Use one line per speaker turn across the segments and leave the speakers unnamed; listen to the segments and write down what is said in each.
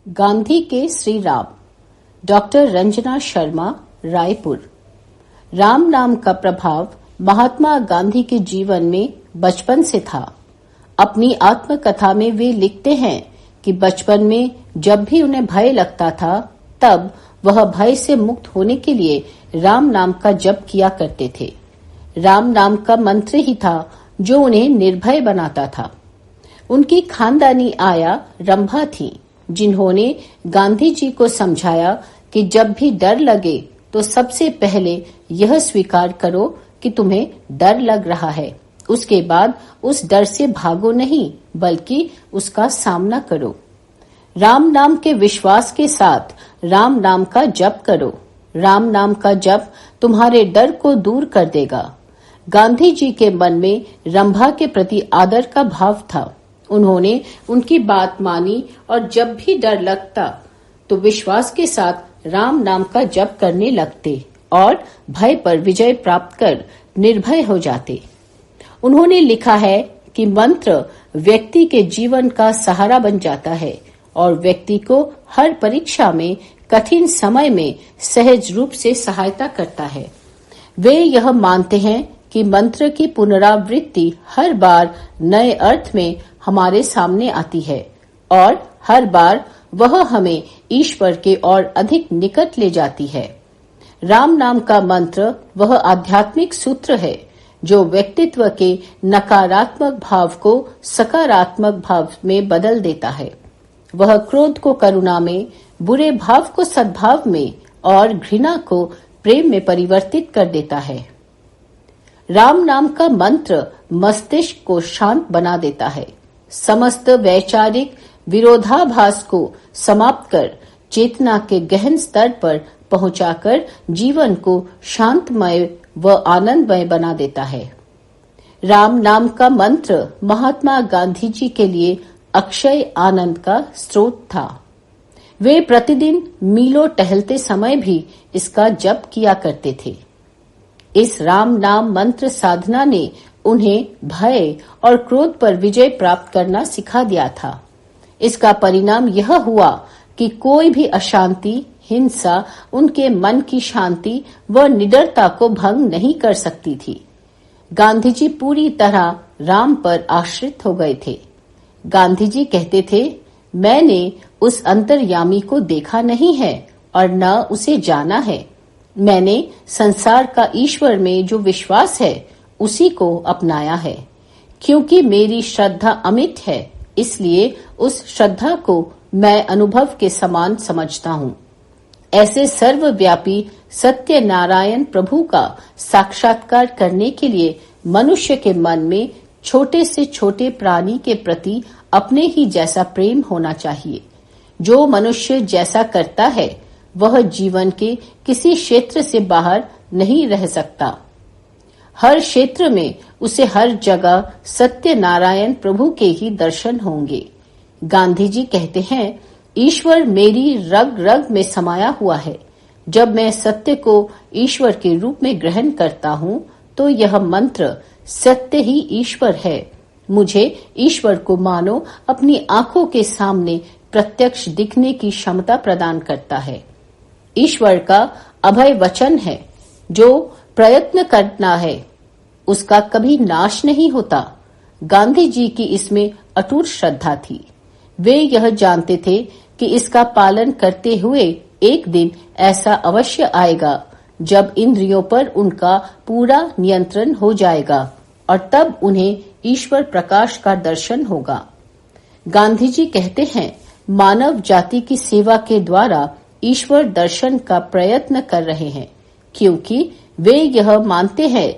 गांधी के श्री राम। डॉक्टर रंजना शर्मा, रायपुर। राम नाम का प्रभाव महात्मा गांधी के जीवन में बचपन से था। अपनी आत्मकथा में वे लिखते हैं कि बचपन में जब भी उन्हें भय लगता था, तब वह भय से मुक्त होने के लिए राम नाम का जप किया करते थे। राम नाम का मंत्र ही था जो उन्हें निर्भय बनाता था। उनकी खानदानी आया रंभा थी, जिन्होंने गांधी जी को समझाया कि जब भी डर लगे तो सबसे पहले यह स्वीकार करो कि तुम्हें डर लग रहा है। उसके बाद उस डर से भागो नहीं, बल्कि उसका सामना करो। राम नाम के विश्वास के साथ राम नाम का जप करो। राम नाम का जप तुम्हारे डर को दूर कर देगा। गांधी जी के मन में रंभा के प्रति आदर का भाव था। उन्होंने उनकी बात मानी और जब भी डर लगता तो विश्वास के साथ राम नाम का जप करने लगते और भय पर विजय प्राप्त कर निर्भय हो जाते। उन्होंने लिखा है कि मंत्र व्यक्ति के जीवन का सहारा बन जाता है और व्यक्ति को हर परीक्षा में, कठिन समय में सहज रूप से सहायता करता है। वे यह मानते हैं कि मंत्र की पुनरावृत्ति हर बार नए अर्थ में हमारे सामने आती है और हर बार वह हमें ईश्वर के और अधिक निकट ले जाती है। राम नाम का मंत्र वह आध्यात्मिक सूत्र है जो व्यक्तित्व के नकारात्मक भाव को सकारात्मक भाव में बदल देता है। वह क्रोध को करुणा में, बुरे भाव को सद्भाव में और घृणा को प्रेम में परिवर्तित कर देता है। राम नाम का मंत्र मस्तिष्क को शांत बना देता है। समस्त वैचारिक विरोधाभास को समाप्त कर चेतना के गहन स्तर पर पहुंचाकर जीवन को शांतमय व आनंदमय बना देता है। राम नाम का मंत्र महात्मा गांधी जी के लिए अक्षय आनंद का स्रोत था। वे प्रतिदिन मीलों टहलते समय भी इसका जप किया करते थे। इस राम नाम मंत्र साधना ने उन्हें भय और क्रोध पर विजय प्राप्त करना सिखा दिया था। इसका परिणाम यह हुआ कि कोई भी अशांति, हिंसा उनके मन की शांति व निडरता को भंग नहीं कर सकती थी। गांधी जी पूरी तरह राम पर आश्रित हो गए थे। गांधी जी कहते थे, मैंने उस अंतर्यामी को देखा नहीं है और न उसे जाना है। मैंने संसार का ईश्वर में जो विश्वास है उसी को अपनाया है। क्योंकि मेरी श्रद्धा अमिट है, इसलिए उस श्रद्धा को मैं अनुभव के समान समझता हूँ। ऐसे सर्वव्यापी सत्य नारायण प्रभु का साक्षात्कार करने के लिए मनुष्य के मन में छोटे से छोटे प्राणी के प्रति अपने ही जैसा प्रेम होना चाहिए। जो मनुष्य जैसा करता है वह जीवन के किसी क्षेत्र से बाहर नहीं रह सकता। हर क्षेत्र में उसे हर जगह सत्य नारायण प्रभु के ही दर्शन होंगे। गांधी जी कहते हैं, ईश्वर मेरी रग रग में समाया हुआ है। जब मैं सत्य को ईश्वर के रूप में ग्रहण करता हूँ तो यह मंत्र सत्य ही ईश्वर है मुझे ईश्वर को मानो अपनी आंखों के सामने प्रत्यक्ष दिखने की क्षमता प्रदान करता है। ईश्वर का अभय वचन है, जो प्रयत्न करना है उसका कभी नाश नहीं होता। गांधी जी की इसमें अटूट श्रद्धा थी। वे यह जानते थे कि इसका पालन करते हुए एक दिन ऐसा अवश्य आएगा जब इंद्रियों पर उनका पूरा नियंत्रण हो जाएगा और तब उन्हें ईश्वर प्रकाश का दर्शन होगा। गांधी जी कहते हैं, मानव जाति की सेवा के द्वारा ईश्वर दर्शन का प्रयत्न कर रहे हैं, क्योंकि वे यह मानते हैं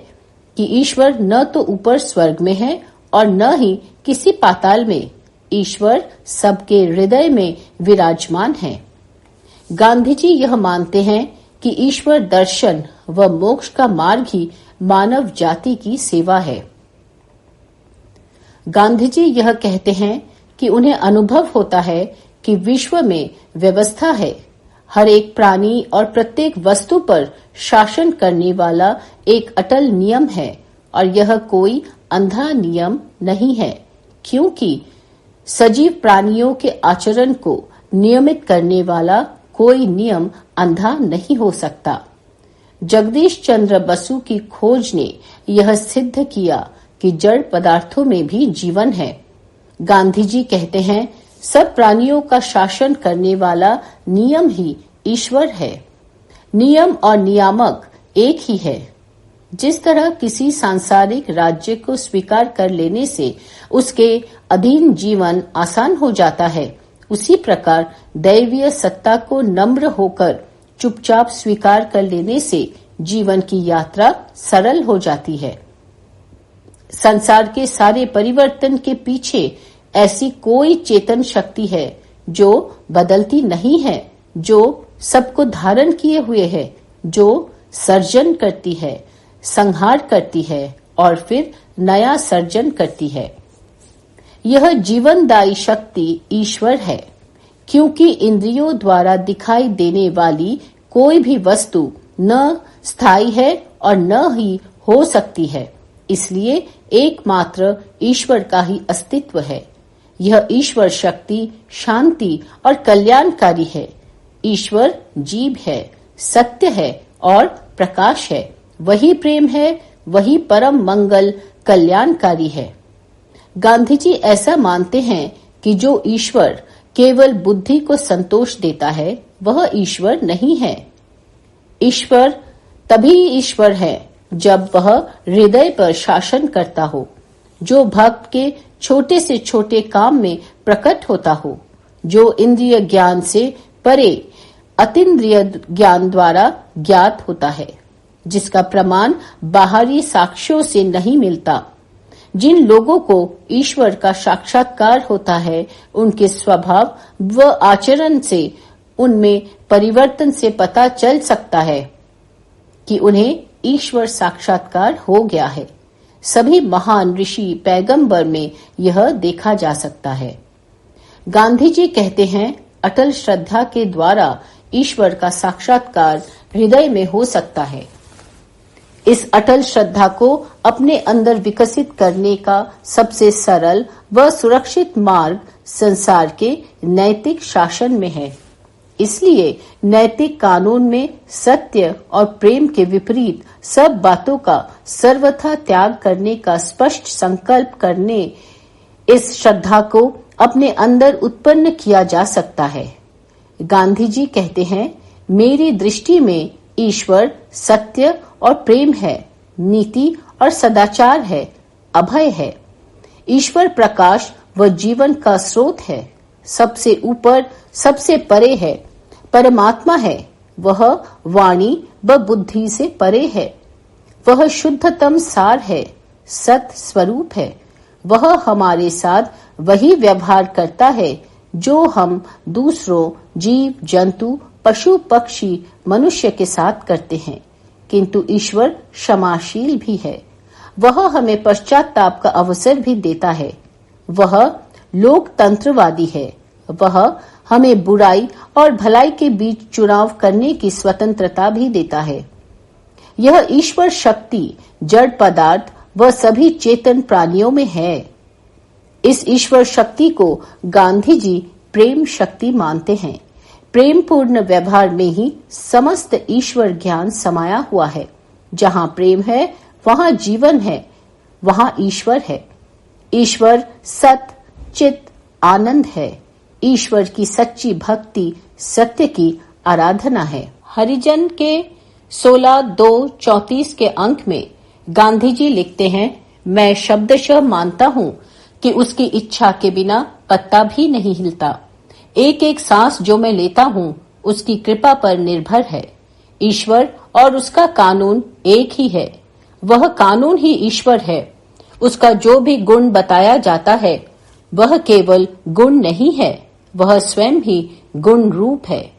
कि ईश्वर न तो ऊपर स्वर्ग में है और न ही किसी पाताल में। ईश्वर सबके हृदय में विराजमान है। गांधी जी यह मानते हैं कि ईश्वर दर्शन व मोक्ष का मार्ग ही मानव जाति की सेवा है। गांधी जी यह कहते हैं कि उन्हें अनुभव होता है कि विश्व में व्यवस्था है। हर एक प्राणी और प्रत्येक वस्तु पर शासन करने वाला एक अटल नियम है और यह कोई अंधा नियम नहीं है, क्योंकि सजीव प्राणियों के आचरण को नियमित करने वाला कोई नियम अंधा नहीं हो सकता। जगदीश चंद्र बसु की खोज ने यह सिद्ध किया कि जड़ पदार्थों में भी जीवन है। गांधी जी कहते हैं, सब प्राणियों का शासन करने वाला नियम ही ईश्वर है। नियम और नियामक एक ही है। जिस तरह किसी सांसारिक राज्य को स्वीकार कर लेने से उसके अधीन जीवन आसान हो जाता है, उसी प्रकार दैवीय सत्ता को नम्र होकर चुपचाप स्वीकार कर लेने से जीवन की यात्रा सरल हो जाती है। संसार के सारे परिवर्तन के पीछे ऐसी कोई चेतन शक्ति है जो बदलती नहीं है, जो सबको धारण किए हुए है, जो सर्जन करती है, संहार करती है और फिर नया सर्जन करती है। यह जीवनदायी शक्ति ईश्वर है, क्योंकि इंद्रियों द्वारा दिखाई देने वाली कोई भी वस्तु न स्थायी है और न ही हो सकती है। इसलिए एकमात्र ईश्वर का ही अस्तित्व है। यह ईश्वर शक्ति शांति और कल्याणकारी है। ईश्वर जीव है, सत्य है और प्रकाश है। वही प्रेम है, वही परम मंगल कल्याणकारी है। गांधी जी ऐसा मानते हैं कि जो ईश्वर केवल बुद्धि को संतोष देता है, वह ईश्वर नहीं है। ईश्वर तभी ईश्वर है जब वह हृदय पर शासन करता हो, जो भक्त के छोटे से छोटे काम में प्रकट होता हो, जो इंद्रिय ज्ञान से परे अतीन्द्रिय ज्ञान द्वारा ज्ञात होता है, जिसका प्रमाण बाहरी साक्ष्यों से नहीं मिलता। जिन लोगों को ईश्वर का साक्षात्कार होता है, उनके स्वभाव व आचरण से उनमें परिवर्तन से पता चल सकता है कि उन्हें ईश्वर साक्षात्कार हो गया है। सभी महान ऋषि पैगंबर में यह देखा जा सकता है। गांधी जी कहते हैं, अटल श्रद्धा के द्वारा ईश्वर का साक्षात्कार हृदय में हो सकता है। इस अटल श्रद्धा को अपने अंदर विकसित करने का सबसे सरल व सुरक्षित मार्ग संसार के नैतिक शासन में है। इसलिए नैतिक कानून में सत्य और प्रेम के विपरीत सब बातों का सर्वथा त्याग करने का स्पष्ट संकल्प करने इस श्रद्धा को अपने अंदर उत्पन्न किया जा सकता है। गांधी जी कहते हैं, मेरी दृष्टि में ईश्वर सत्य और प्रेम है, नीति और सदाचार है, अभय है। ईश्वर प्रकाश व जीवन का स्रोत है, सबसे ऊपर सबसे परे है, परमात्मा है। वह वाणी व बुद्धि से परे है। वह शुद्धतम सार है, सत स्वरूप है। वह हमारे साथ वही व्यवहार करता है जो हम दूसरों जीव जंतु पशु पक्षी मनुष्य के साथ करते हैं। किंतु ईश्वर क्षमाशील भी है। वह हमें पश्चाताप का अवसर भी देता है। वह लोकतंत्रवादी है। वह हमें बुराई और भलाई के बीच चुनाव करने की स्वतंत्रता भी देता है। यह ईश्वर शक्ति जड़ पदार्थ व सभी चेतन प्राणियों में है। इस ईश्वर शक्ति को गांधी जी प्रेम शक्ति मानते हैं। प्रेम पूर्ण व्यवहार में ही समस्त ईश्वर ज्ञान समाया हुआ है। जहाँ प्रेम है वहाँ जीवन है, वहाँ ईश्वर है। ईश्वर सत चित आनंद है। ईश्वर की सच्ची भक्ति सत्य की आराधना है। हरिजन के 16/2/34 के अंक में गांधी जी लिखते हैं, मैं शब्दशः मानता हूँ कि उसकी इच्छा के बिना पत्ता भी नहीं हिलता। एक एक सांस जो मैं लेता हूँ उसकी कृपा पर निर्भर है। ईश्वर और उसका कानून एक ही है। वह कानून ही ईश्वर है। उसका जो भी गुण बताया जाता है वह केवल गुण नहीं है, वह स्वयं ही गुण रूप है।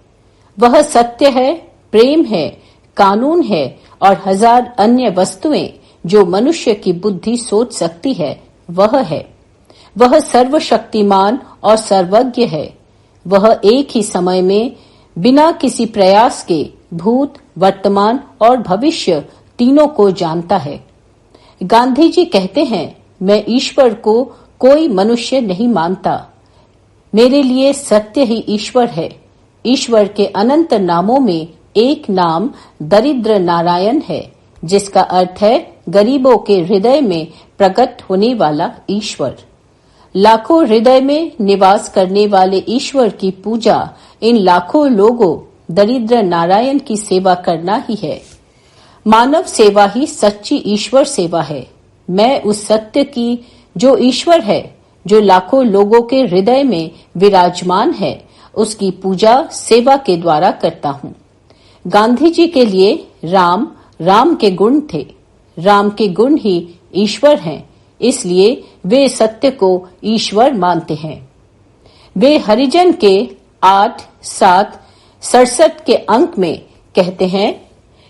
वह सत्य है, प्रेम है, कानून है और हजार अन्य वस्तुएं जो मनुष्य की बुद्धि सोच सकती है वह है। वह सर्वशक्तिमान और सर्वज्ञ है। वह एक ही समय में बिना किसी प्रयास के भूत, वर्तमान और भविष्य तीनों को जानता है। गांधी जी कहते हैं, मैं ईश्वर को कोई मनुष्य नहीं मानता। मेरे लिए सत्य ही ईश्वर है। ईश्वर के अनंत नामों में एक नाम दरिद्र नारायण है, जिसका अर्थ है गरीबों के हृदय में प्रकट होने वाला ईश्वर। लाखों हृदय में निवास करने वाले ईश्वर की पूजा इन लाखों लोगों दरिद्र नारायण की सेवा करना ही है। मानव सेवा ही सच्ची ईश्वर सेवा है। मैं उस सत्य की जो ईश्वर है, जो लाखों लोगों के हृदय में विराजमान है, उसकी पूजा सेवा के द्वारा करता हूँ। गांधी जी के लिए राम राम के गुण थे। राम के गुण ही ईश्वर हैं, इसलिए वे सत्य को ईश्वर मानते हैं। वे हरिजन के 8, 7, 67 के अंक में कहते हैं,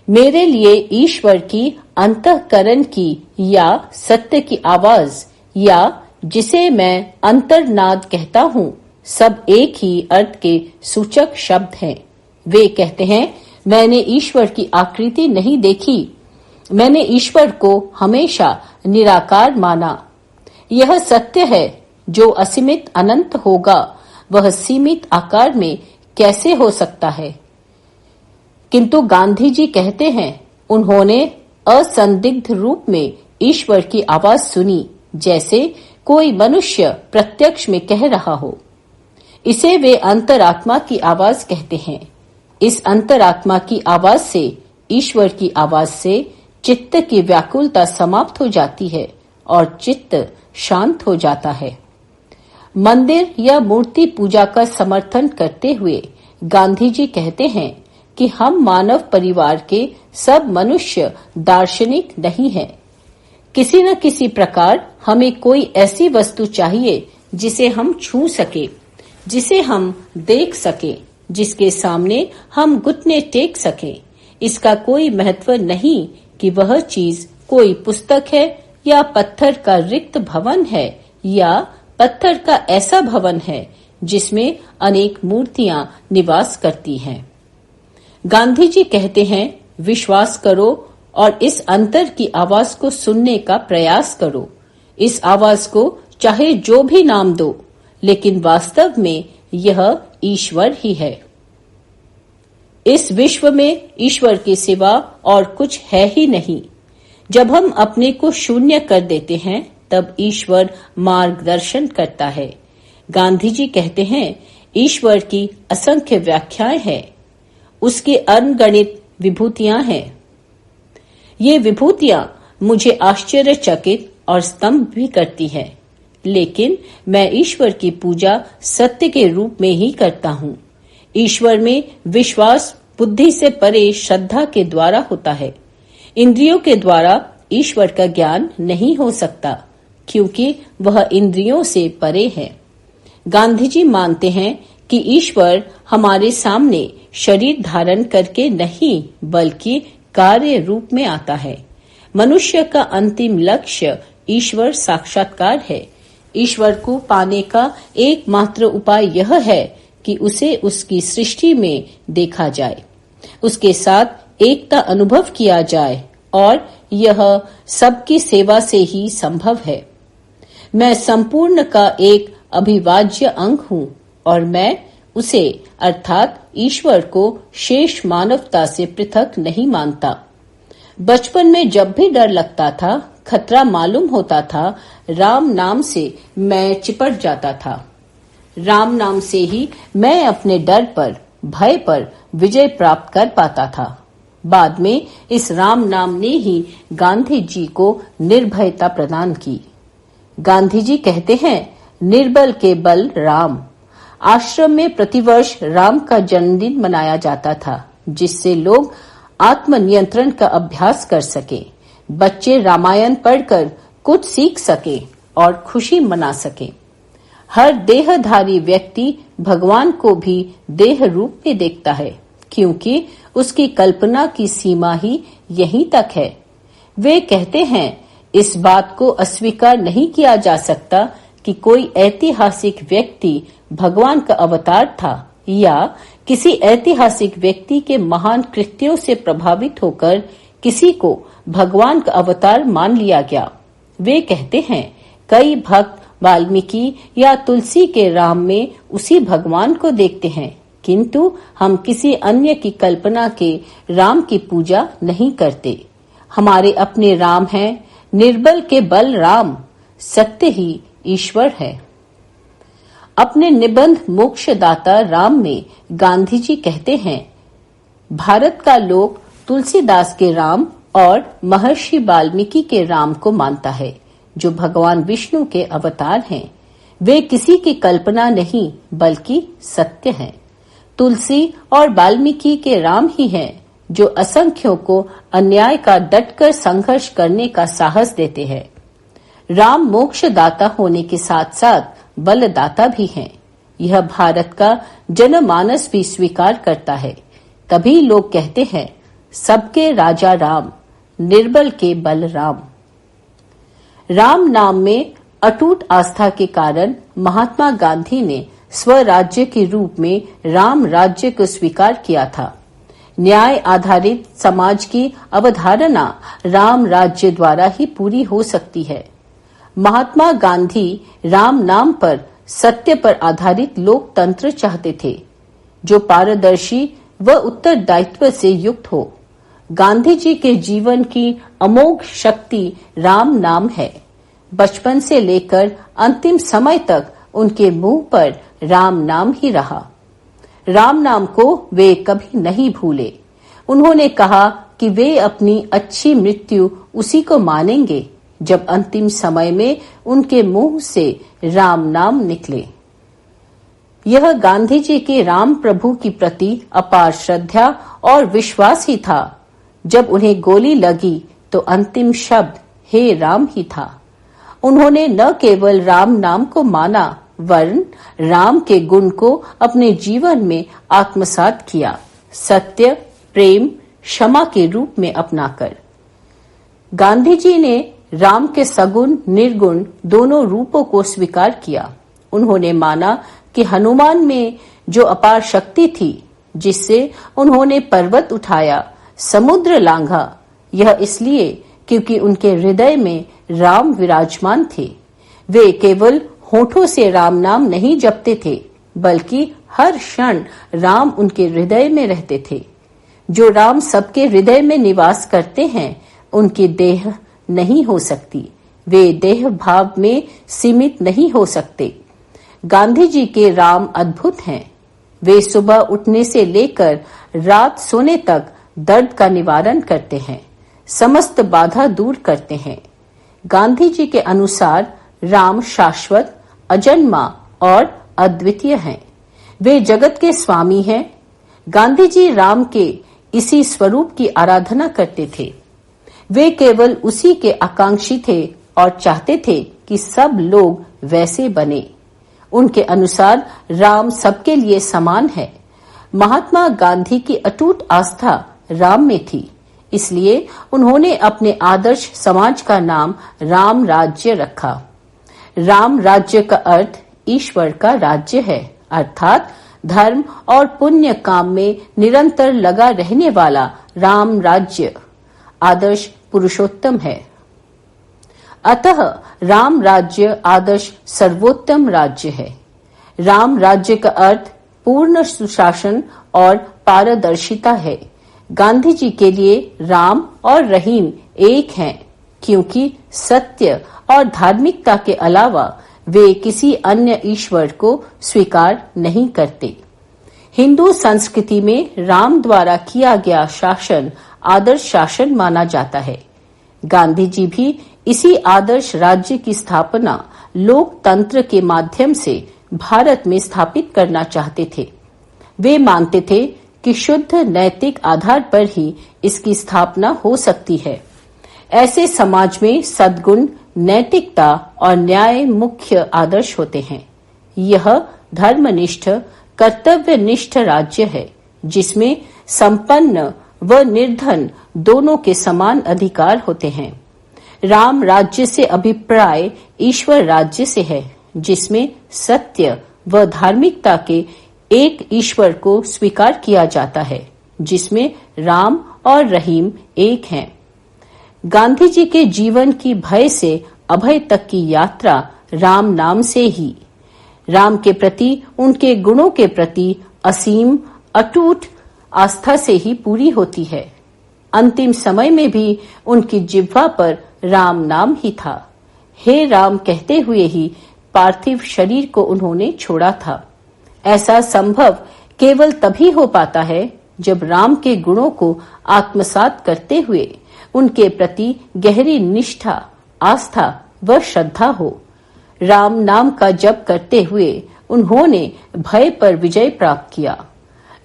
मेरे लिए ईश्वर की अंतःकरण की या सत्य की आवाज या जिसे मैं अंतर्नाद कहता हूँ, सब एक ही अर्थ के सूचक शब्द हैं। वे कहते हैं, मैंने ईश्वर की आकृति नहीं देखी, मैंने ईश्वर को हमेशा निराकार माना। यह सत्य है, जो असीमित अनंत होगा वह सीमित आकार में कैसे हो सकता है। किंतु गांधी जी कहते हैं, उन्होंने असंदिग्ध रूप में ईश्वर की आवाज सुनी, जैसे कोई मनुष्य प्रत्यक्ष में कह रहा हो। इसे वे अंतरात्मा की आवाज कहते हैं। इस अंतरात्मा की आवाज से, ईश्वर की आवाज से चित्त की व्याकुलता समाप्त हो जाती है और चित्त शांत हो जाता है। मंदिर या मूर्ति पूजा का समर्थन करते हुए गांधी जी कहते हैं कि हम मानव परिवार के सब मनुष्य दार्शनिक नहीं हैं। किसी न किसी प्रकार हमें कोई ऐसी वस्तु चाहिए जिसे हम छू सके, जिसे हम देख सके, जिसके सामने हम घुटने टेक सकें। इसका कोई महत्व नहीं कि वह चीज कोई पुस्तक है या पत्थर का रिक्त भवन है या पत्थर का ऐसा भवन है जिसमें अनेक मूर्तियां निवास करती हैं। गांधी जी कहते हैं, विश्वास करो और इस अंतर की आवाज को सुनने का प्रयास करो। इस आवाज को चाहे जो भी नाम दो, लेकिन वास्तव में यह ईश्वर ही है। इस विश्व में ईश्वर के सिवा और कुछ है ही नहीं। जब हम अपने को शून्य कर देते हैं, तब ईश्वर मार्गदर्शन करता है। गांधी जी कहते हैं, ईश्वर की असंख्य व्याख्याएं हैं, उसकी अनगणित विभूतियां हैं। ये विभूतियां मुझे आश्चर्यचकित और स्तंभ भी करती हैं, लेकिन मैं ईश्वर की पूजा सत्य के रूप में ही करता हूँ। ईश्वर में विश्वास बुद्धि से परे श्रद्धा के द्वारा होता है। इंद्रियों के द्वारा ईश्वर का ज्ञान नहीं हो सकता, क्योंकि वह इंद्रियों से परे है। गांधी जी मानते हैं कि ईश्वर हमारे सामने शरीर धारण करके नहीं, बल्कि कार्य रूप में आता है। मनुष्य का अंतिम लक्ष्य ईश्वर साक्षात्कार है। ईश्वर को पाने का एकमात्र उपाय यह है कि उसे उसकी सृष्टि में देखा जाए, उसके साथ एकता अनुभव किया जाए, और यह सबकी सेवा से ही संभव है। मैं संपूर्ण का एक अविभाज्य अंग हूँ और मैं उसे अर्थात ईश्वर को शेष मानवता से पृथक नहीं मानता। बचपन में जब भी डर लगता था, खतरा मालूम होता था, राम नाम से मैं चिपट जाता था। राम नाम से ही मैं अपने डर पर, भय पर विजय प्राप्त कर पाता था। बाद में इस राम नाम ने ही गांधी जी को निर्भयता प्रदान की। गांधी जी कहते हैं, निर्बल के बल राम। आश्रम में प्रतिवर्ष राम का जन्मदिन मनाया जाता था, जिससे लोग आत्मनियंत्रण का अभ्यास कर सके, बच्चे रामायण पढ़कर कुछ सीख सके और खुशी मना सके। हर देहधारी व्यक्ति भगवान को भी देह रूप में देखता है, क्योंकि उसकी कल्पना की सीमा ही यहीं तक है। वे कहते हैं, इस बात को अस्वीकार नहीं किया जा सकता कि कोई ऐतिहासिक व्यक्ति भगवान का अवतार था या किसी ऐतिहासिक व्यक्ति के महान कृत्यों से प्रभावित होकर किसी को भगवान का अवतार मान लिया गया। वे कहते हैं, कई भक्त वाल्मीकि या तुलसी के राम में उसी भगवान को देखते हैं, किंतु हम किसी अन्य की कल्पना के राम की पूजा नहीं करते। हमारे अपने राम हैं, निर्बल के बल राम, सत्य ही ईश्वर है। अपने निबंध मोक्षदाता राम में गांधी जी कहते हैं, भारत का लोग तुलसीदास के राम और महर्षि वाल्मीकि के राम को मानता है, जो भगवान विष्णु के अवतार हैं। वे किसी की कल्पना नहीं बल्कि सत्य हैं। तुलसी और वाल्मीकि के राम ही हैं, जो असंख्यों को अन्याय का डटकर संघर्ष करने का साहस देते हैं। राम मोक्षदाता होने के साथ साथ बलदाता भी हैं। यह भारत का जनमानस भी स्वीकार करता है। तभी लोग कहते हैं, सबके राजा राम, निर्बल के बल राम। राम नाम में अटूट आस्था के कारण महात्मा गांधी ने स्वराज्य के रूप में राम राज्य को स्वीकार किया था। न्याय आधारित समाज की अवधारणा राम राज्य द्वारा ही पूरी हो सकती है। महात्मा गांधी राम नाम पर सत्य पर आधारित लोकतंत्र चाहते थे, जो पारदर्शी व उत्तरदायित्व से युक्त हो। गांधी जी के जीवन की अमोघ शक्ति राम नाम है। बचपन से लेकर अंतिम समय तक उनके मुंह पर राम नाम ही रहा। राम नाम को वे कभी नहीं भूले। उन्होंने कहा कि वे अपनी अच्छी मृत्यु उसी को मानेंगे जब अंतिम समय में उनके मुंह से राम नाम निकले। यह गांधी जी के राम प्रभु की प्रति अपार श्रद्धा और विश्वास ही था। जब उन्हें गोली लगी तो अंतिम शब्द हे राम ही था। उन्होंने न केवल राम नाम को माना, वरन राम के गुण को अपने जीवन में आत्मसात किया, सत्य, प्रेम, क्षमा के रूप में अपनाकर। गांधी जी ने राम के सगुण निर्गुण दोनों रूपों को स्वीकार किया। उन्होंने माना कि हनुमान में जो अपार शक्ति थी, जिससे उन्होंने पर्वत उठाया, समुद्र लांघा, यह इसलिए क्योंकि उनके हृदय में राम विराजमान थे। वे केवल होठों से राम नाम नहीं जपते थे, बल्कि हर क्षण राम उनके हृदय में रहते थे। जो राम सबके हृदय में निवास करते हैं, उनकी देह नहीं हो सकती। वे देह भाव में सीमित नहीं हो सकते। गांधी जी के राम अद्भुत हैं। वे सुबह उठने से लेकर रात सोने तक दर्द का निवारण करते हैं, समस्त बाधा दूर करते हैं। गांधी जी के अनुसार राम शाश्वत, अजन्मा और अद्वितीय हैं। वे जगत के स्वामी हैं। गांधी जी राम के इसी स्वरूप की आराधना करते थे। वे केवल उसी के आकांक्षी थे और चाहते थे कि सब लोग वैसे बने। उनके अनुसार राम सबके लिए समान है। महात्मा गांधी की अटूट आस्था राम में थी, इसलिए उन्होंने अपने आदर्श समाज का नाम राम राज्य रखा। राम राज्य का अर्थ ईश्वर का राज्य है, अर्थात धर्म और पुण्य काम में निरंतर लगा रहने वाला राम राज्य आदर्श पुरुषोत्तम है। अतः राम राज्य आदर्श सर्वोत्तम राज्य है। राम राज्य का अर्थ पूर्ण सुशासन और पारदर्शिता है। गांधी जी के लिए राम और रहीम एक हैं, क्योंकि सत्य और धार्मिकता के अलावा वे किसी अन्य ईश्वर को स्वीकार नहीं करते। हिंदू संस्कृति में राम द्वारा किया गया शासन आदर्श शासन माना जाता है। गांधी जी भी इसी आदर्श राज्य की स्थापना लोकतंत्र के माध्यम से भारत में स्थापित करना चाहते थे। वे मानते थे कि शुद्ध नैतिक आधार पर ही इसकी स्थापना हो सकती है। ऐसे समाज में सद्गुण, नैतिकता और न्याय मुख्य आदर्श होते हैं। यह धर्मनिष्ठ, कर्तव्यनिष्ठ राज्य है, जिसमें संपन्न व निर्धन दोनों के समान अधिकार होते हैं। राम राज्य से अभिप्राय ईश्वर राज्य से है, जिसमें सत्य व धार्मिकता के एक ईश्वर को स्वीकार किया जाता है, जिसमें राम और रहीम एक हैं। गांधी जी के जीवन की भय से अभय तक की यात्रा राम नाम से ही। राम के प्रति, उनके गुणों के प्रति असीम अटूट आस्था से ही पूरी होती है। अंतिम समय में भी उनकी जिह्वा पर राम नाम ही था। हे राम कहते हुए ही पार्थिव शरीर को उन्होंने छोड़ा था। ऐसा संभव केवल तभी हो पाता है जब राम के गुणों को आत्मसात करते हुए उनके प्रति गहरी निष्ठा, आस्था व श्रद्धा हो। राम नाम का जप करते हुए उन्होंने भय पर विजय प्राप्त किया।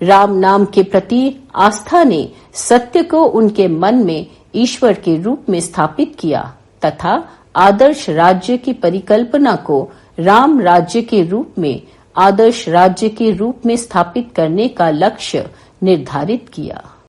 राम नाम के प्रति आस्था ने सत्य को उनके मन में ईश्वर के रूप में स्थापित किया तथा आदर्श राज्य की परिकल्पना को राम राज्य के रूप में, आदर्श राज्य के रूप में स्थापित करने का लक्ष्य निर्धारित किया।